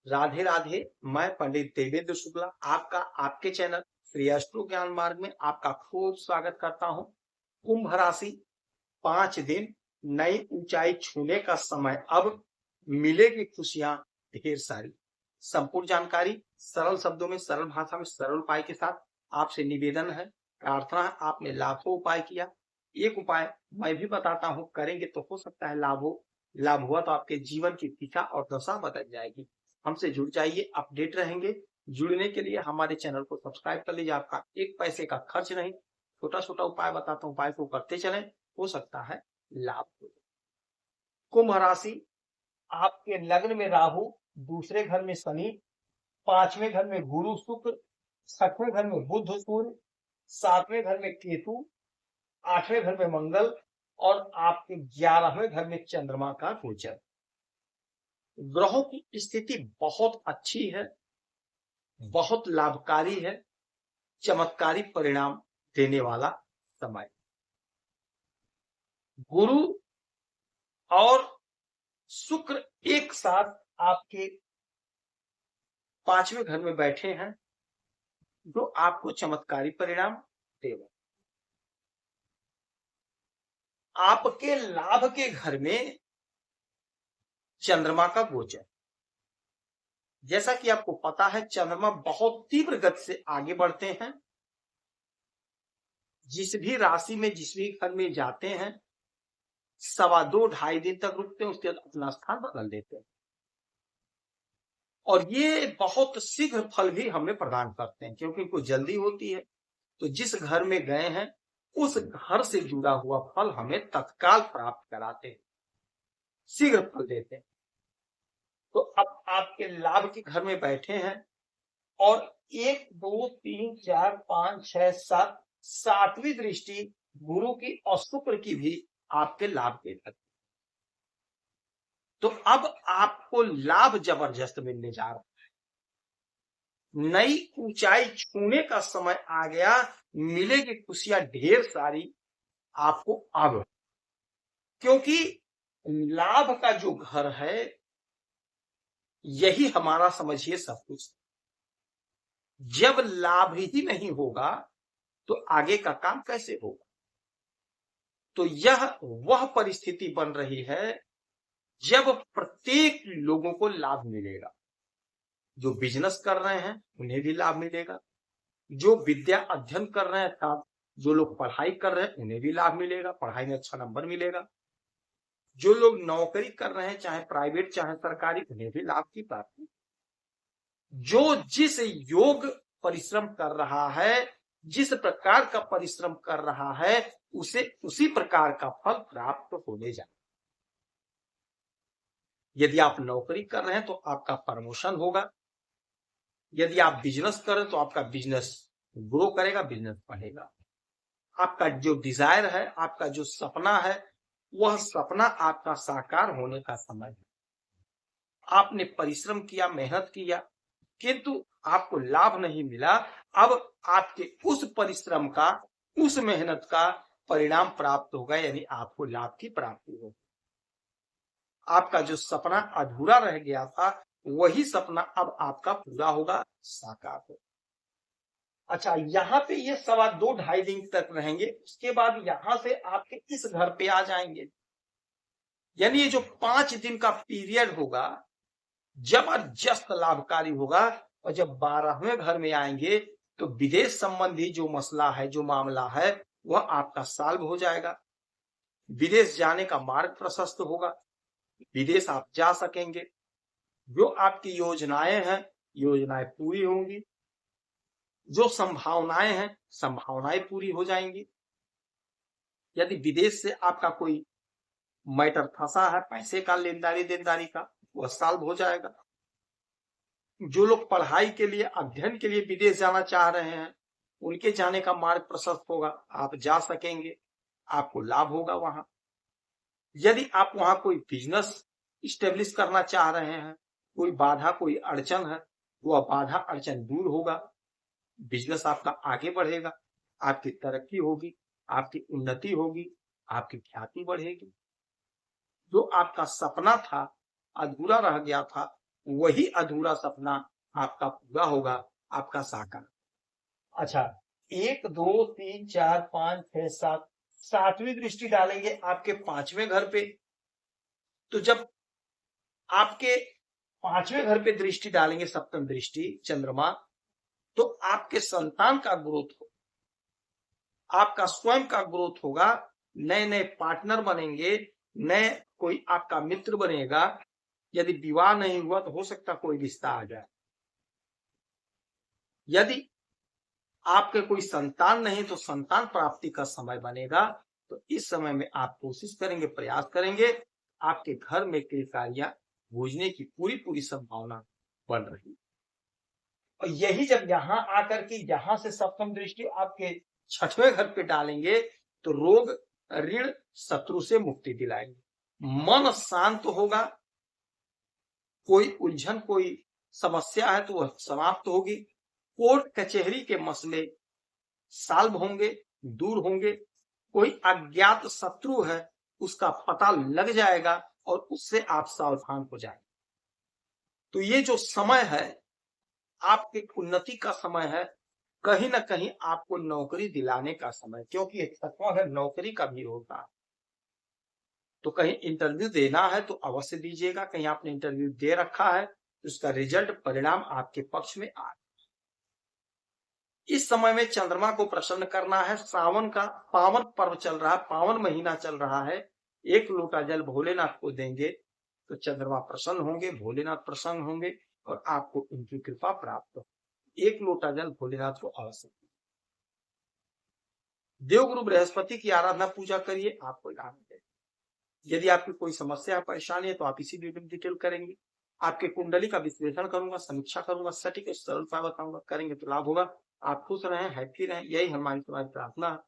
राधे राधे। मैं पंडित देवेंद्र शुक्ला आपका आपके चैनल श्री अष्टो ज्ञान मार्ग में आपका खूब स्वागत करता हूं। कुंभ राशि 5 दिन नई ऊंचाई छूने का समय, अब मिलेगी खुशियां ढेर सारी। संपूर्ण जानकारी सरल शब्दों में, सरल भाषा में, सरल उपाय के साथ आपसे निवेदन है, प्रार्थना है। आपने लाखों उपाय किया, एक उपाय मैं भी बताता हूं, करेंगे तो हो सकता है लाभ हो। लाभ हुआ तो आपके जीवन की दिशा और दशा बदल जाएगी। हमसे जुड़ जाइए, अपडेट रहेंगे। जुड़ने के लिए हमारे चैनल को सब्सक्राइब कर लीजिए, आपका एक पैसे का खर्च नहीं। छोटा छोटा उपाय बताता हूं, उपाय को करते चलें, हो सकता है लाभ हो। कुंभ राशि, आपके लग्न में राहु, दूसरे घर में शनि, पांचवें घर में गुरु शुक्र, छठवें घर में बुध सूर्य, सातवें घर में केतु, आठवें घर में मंगल और आपके 11वें घर में चंद्रमा का गोचर। ग्रहों की स्थिति बहुत अच्छी है, बहुत लाभकारी है, चमत्कारी परिणाम देने वाला समय। गुरु और शुक्र एक साथ आपके पांचवें घर में बैठे हैं, जो आपको चमत्कारी परिणाम देगा। आपके लाभ के घर में चंद्रमा का गोचर। जैसा कि आपको पता है, चंद्रमा बहुत तीव्र गति से आगे बढ़ते हैं। जिस भी राशि में, जिस भी घर में जाते हैं, 2.5-2.5 दिन तक रुकते हैं, उसके बाद अपना स्थान बदल देते हैं। और ये बहुत शीघ्र फल भी हमें प्रदान करते हैं, क्योंकि इनको जल्दी होती है। तो जिस घर में गए हैं, उस घर से जुड़ा हुआ फल हमें तत्काल प्राप्त कराते हैं, शीघ्र फल देते हैं। तो अब आपके लाभ के घर में बैठे हैं और 1 2 3 4 5 6 7 सातवीं दृष्टि गुरु की और शुक्र की भी आपके लाभ के घर। तो अब आपको लाभ जबरदस्त मिलने जा रहा है। नई ऊंचाई छूने का समय आ गया, मिलेगी खुशियां ढेर सारी आपको अब, क्योंकि लाभ का जो घर है, यही हमारा समझिए सब कुछ। जब लाभ ही नहीं होगा तो आगे का काम कैसे होगा। तो यह वह परिस्थिति बन रही है जब प्रत्येक लोगों को लाभ मिलेगा। जो बिजनेस कर रहे हैं उन्हें भी लाभ मिलेगा, जो विद्या अध्ययन कर रहे हैं, जो लोग पढ़ाई कर रहे हैं उन्हें भी लाभ मिलेगा, पढ़ाई में अच्छा नंबर मिलेगा। जो लोग नौकरी कर रहे हैं, चाहे प्राइवेट चाहे सरकारी, उन्हें भी लाभ की प्राप्ति। जो जिस योग परिश्रम कर रहा है, जिस प्रकार का परिश्रम कर रहा है, उसे उसी प्रकार का फल प्राप्त होने जाए। यदि आप नौकरी कर रहे हैं तो आपका प्रमोशन होगा। यदि आप बिजनेस कर रहे हैं तो आपका बिजनेस ग्रो करेगा, बिजनेस बढ़ेगा। आपका जो डिजायर है, आपका जो सपना है, वह सपना आपका साकार होने का समय है। आपने परिश्रम किया, मेहनत किया, किंतु आपको लाभ नहीं मिला। अब आपके उस परिश्रम का, उस मेहनत का परिणाम प्राप्त होगा, यानी आपको लाभ की प्राप्ति होगी। आपका जो सपना अधूरा रह गया था, वही सपना अब आपका पूरा होगा, साकार होगा। अच्छा, यहाँ पे ये 2.5 दिन तक रहेंगे, उसके बाद यहां से आपके इस घर पे आ जाएंगे। यानी ये जो 5 दिन का पीरियड होगा, जबरदस्त लाभकारी होगा। और जब 12वें घर में आएंगे तो विदेश संबंधी जो मसला है, जो मामला है, वह आपका सॉल्व हो जाएगा। विदेश जाने का मार्ग प्रशस्त होगा, विदेश आप जा सकेंगे। जो आपकी योजनाएं हैं, योजनाएं पूरी होंगी। जो संभावनाएं हैं, संभावनाएं पूरी हो जाएंगी। यदि विदेश से आपका कोई मैटर फंसा है, पैसे का लेनदारी देनदारी का, वह सॉल्व हो जाएगा। जो लोग पढ़ाई के लिए, अध्ययन के लिए विदेश जाना चाह रहे हैं, उनके जाने का मार्ग प्रशस्त होगा, आप जा सकेंगे, आपको लाभ होगा वहां। यदि आप वहां कोई बिजनेस स्टेब्लिश करना चाह रहे हैं, कोई बाधा, कोई अड़चन है, वह बाधा अड़चन दूर होगा, बिजनेस आपका आगे बढ़ेगा, आपकी तरक्की होगी, आपकी उन्नति होगी, आपकी ख्याति बढ़ेगी। जो आपका सपना था, अधूरा रह गया था, वही अधूरा सपना आपका पूरा होगा, आपका साकार। अच्छा, 1 2 3 4 5 6 7, 7वीं दृष्टि डालेंगे आपके 5वें घर पे। तो जब आपके 5वें घर पे दृष्टि डालेंगे, सप्तम दृष्टि चंद्रमा, तो आपके संतान का ग्रोथ हो, आपका स्वयं का ग्रोथ होगा, नए नए पार्टनर बनेंगे, नए कोई आपका मित्र बनेगा। यदि विवाह नहीं हुआ तो हो सकता कोई रिश्ता आ जाए। यदि आपके कोई संतान नहीं तो संतान प्राप्ति का समय बनेगा। तो इस समय में आप कोशिश करेंगे, प्रयास करेंगे, आपके घर में केलकारियां बूझने की पूरी पूरी संभावना बन रही। और यही जब यहां आकर के यहां से सप्तम दृष्टि आपके 6वें घर पे डालेंगे तो रोग ऋण शत्रु से मुक्ति दिलाएंगे, मन शांत होगा, कोई उलझन कोई समस्या है तो वह समाप्त होगी, कोर्ट कचहरी के मसले सॉल्व होंगे, दूर होंगे, कोई अज्ञात शत्रु है उसका पता लग जाएगा और उससे आप सावधान हो जाएंगे। तो ये जो समय है आपकी उन्नति का समय है, कहीं ना कहीं आपको नौकरी दिलाने का समय, क्योंकि एक तत्व है नौकरी का भी होता है। तो कहीं इंटरव्यू देना है तो अवश्य दीजिएगा, कहीं आपने इंटरव्यू दे रखा है तो उसका रिजल्ट परिणाम आपके पक्ष में आ। इस समय में चंद्रमा को प्रसन्न करना है। सावन का पावन पर्व चल रहा है, पावन महीना चल रहा है। 1 लोटा जल भोलेनाथ को देंगे तो चंद्रमा प्रसन्न होंगे, भोलेनाथ प्रसन्न होंगे और आपको उनकी कृपा प्राप्त हो। 1 लोटा जल भोलेनाथ को अवश्य। देवगुरु बृहस्पति की आराधना पूजा करिए, आपको लाभ मिलेगा। यदि आपकी कोई समस्या परेशानी है तो आप इसी वीडियो में डिटेल करेंगे। आपके कुंडली का विश्लेषण करूंगा, समीक्षा करूंगा, सटीक सरल उपाय बताऊंगा, करेंगे तो लाभ होगा। आप खुश रहें, हैप्पी रहें, यही हमारी तुम्हारी प्रार्थना है।